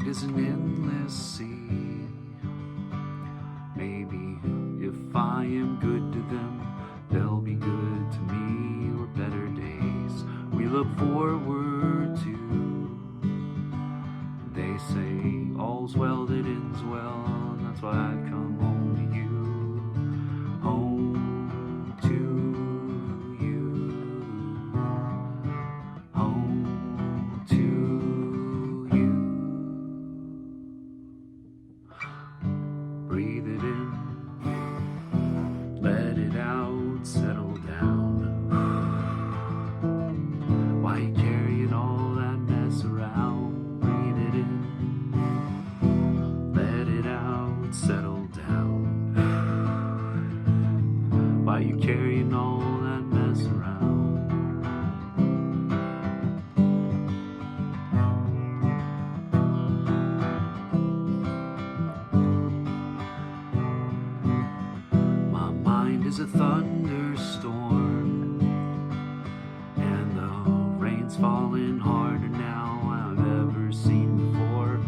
mind is an endless sea. Maybe if I am good to them, they'll be good to me, or better days we look forward to. They say all's well that ends well, and that's why I've come home to you. Home to you. Home to you. Breathe it in, let it out, settle down. Why you carrying all that mess around? Breathe it in, let it out, settle down. Why you carrying all that mess around? My mind is a thunderstorm, and the rain's falling harder now I've ever seen before.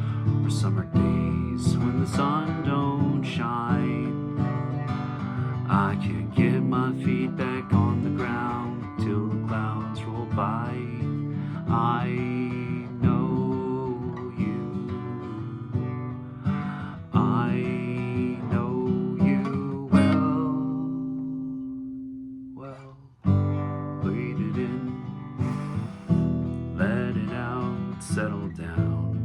Or summer days when the sun don't shine, I can't get my feet back on the ground till the clouds roll by. I know you. I know you well. Well, breathe it in, let it out, settle down.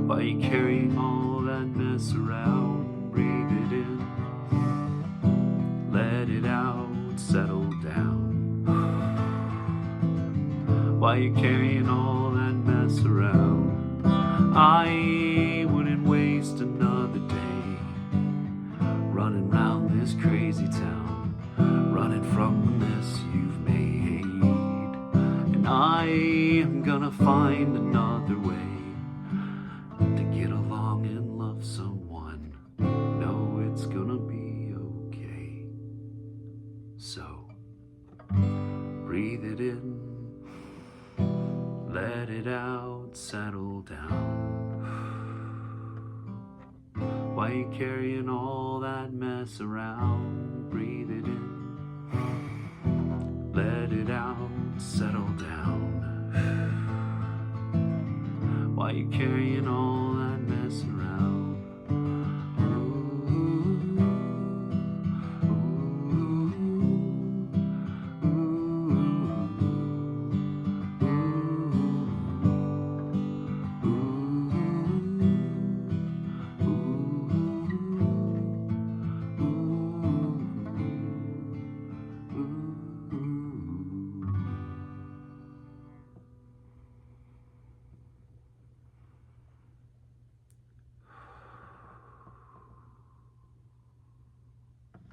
Why you carrying all that mess around? Breathe it in, let it out, settle down. Why you carrying all that mess around? I wouldn't waste another day running round this crazy town, running from the mess you've made. And I am gonna find another way to get along and love someone. No, it's gonna be okay. So, breathe it in, let it out, settle down. Why you carrying all that mess around? Breathe it in, let it out, settle down. Why you carrying all